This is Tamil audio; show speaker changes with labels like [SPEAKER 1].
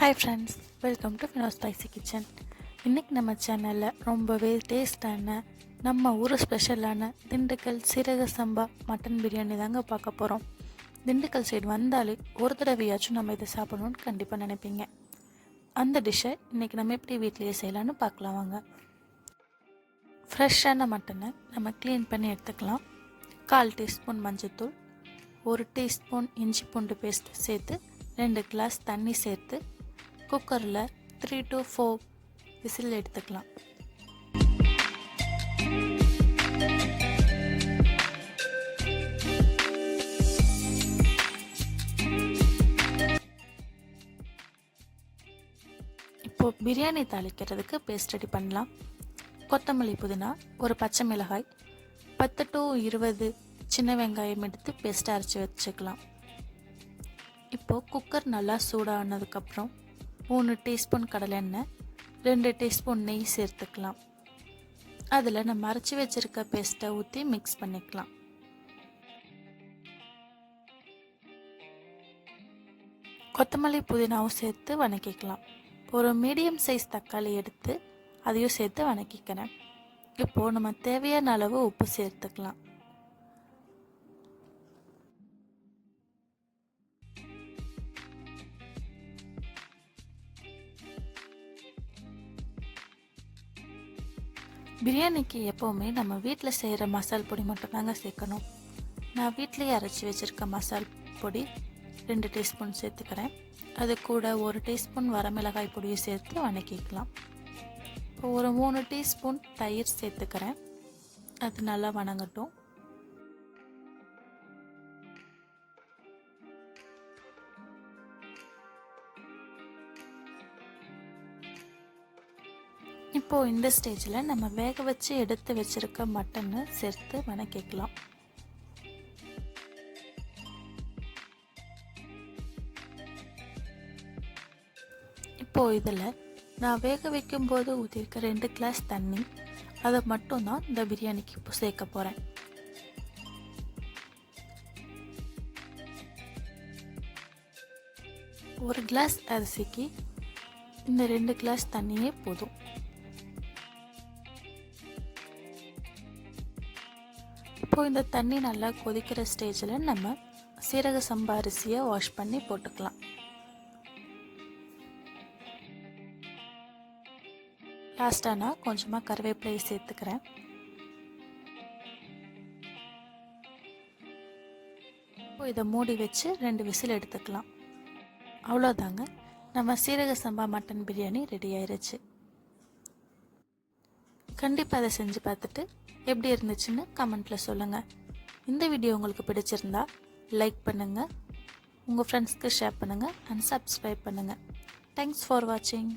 [SPEAKER 1] Hi friends, welcome to Fino spicy kitchen. இன்றைக்கி நம்ம சேனலில் ரொம்பவே டேஸ்டான நம்ம ஊர் ஸ்பெஷலான திண்டுக்கல் சீரக சம்பா மட்டன் பிரியாணி தாங்க பார்க்க போகிறோம். திண்டுக்கல் சைடு வந்தாலே ஒரு தடவையாச்சும் நம்ம இதை சாப்பிடணும்னு கண்டிப்பாக நினைப்பீங்க. அந்த டிஷ்ஷை இன்றைக்கி நம்ம எப்படி வீட்டிலேயே செய்யலான்னு பார்க்கலாம் வாங்க. ஃப்ரெஷ்ஷான மட்டனை நம்ம க்ளீன் பண்ணி எடுத்துக்கலாம். 1/4 டீஸ்பூன் மஞ்சள்தூள், 1 டீஸ்பூன் இஞ்சி பூண்டு பேஸ்ட் சேர்த்து 2 கிளாஸ் தண்ணி சேர்த்து குக்கரில் 3 to 4 விசில் எடுத்துக்கலாம். இப்போது பிரியாணி தாளிக்கிறதுக்கு பேஸ்ட் ரெடி பண்ணலாம். கொத்தமல்லி, புதினா, ஒரு பச்சை மிளகாய், 10 to 20 சின்ன வெங்காயம் எடுத்து பேஸ்ட்டாக அரைச்சி வச்சுக்கலாம். இப்போது குக்கர் நல்லா சூடானதுக்கப்புறம் 3 டீஸ்பூன் கடலெண்ணெய், 2 டீஸ்பூன் நெய் சேர்த்துக்கலாம். அதில் நம்ம அரைச்சி வச்சுருக்க பேஸ்ட்டை ஊற்றி மிக்ஸ் பண்ணிக்கலாம். கொத்தமல்லி, புதினாவும் சேர்த்து வதக்கிக்கலாம். ஒரு மீடியம் சைஸ் தக்காளி எடுத்து அதையும் சேர்த்து வதக்கிக்கிறேன். இப்போது நம்ம தேவையான அளவு உப்பு சேர்த்துக்கலாம். பிரியாணிக்கு எப்போவுமே நம்ம வீட்டில் செய்கிற மசால் பொடி மட்டும்தாங்க சேர்க்கணும். நான் வீட்டிலேயே அரைச்சி வச்சுருக்க மசால் பொடி 2 டீஸ்பூன் சேர்த்துக்கிறேன். அது கூட 1 டீஸ்பூன் வரமிளகாய் பொடியை சேர்த்து வதக்கிக்கலாம். இப்போ ஒரு 3 டீஸ்பூன் தயிர் சேர்த்துக்கிறேன். அது நல்லா வதங்கட்டும். இப்போது இந்த ஸ்டேஜில் நம்ம வேக வச்சு எடுத்து வச்சுருக்க மட்டனை சேர்த்து வதக்கிக்கலாம். இப்போது இதில் நான் வேக வைக்கும்போது ஊற்றிருக்க 2 கிளாஸ் தண்ணி, அதை மட்டும்தான் இந்த பிரியாணிக்கு இப்போ சேர்க்க போகிறேன். ஒரு கிளாஸ் அரிசிக்கு இந்த 2 கிளாஸ் தண்ணியே போதும். இப்போது இந்த தண்ணி நல்லா கொதிக்கிற ஸ்டேஜில் நம்ம சீரக சம்பா அரிசியை வாஷ் பண்ணி போட்டுக்கலாம். லாஸ்ட்டாக நான் கொஞ்சமாக கருவேப்பிலையை சேர்த்துக்கிறேன். இப்போ இதை மூடி வச்சு 2 விசில் எடுத்துக்கலாம். அவ்வளோதாங்க, நம்ம சீரக சம்பா மட்டன் பிரியாணி ரெடி ஆயிடுச்சு. கண்டிப்பாக அதை செஞ்சு பார்த்துட்டு எப்படி இருந்துச்சுன்னு கமெண்ட்டில் சொல்லுங்கள். இந்த வீடியோ உங்களுக்கு பிடிச்சிருந்தா லைக் பண்ணுங்கள், உங்கள் ஃப்ரெண்ட்ஸ்க்கு ஷேர் பண்ணுங்கள் அண்ட் சப்ஸ்கிரைப் பண்ணுங்கள். தேங்க்ஸ் ஃபார் வாட்சிங்.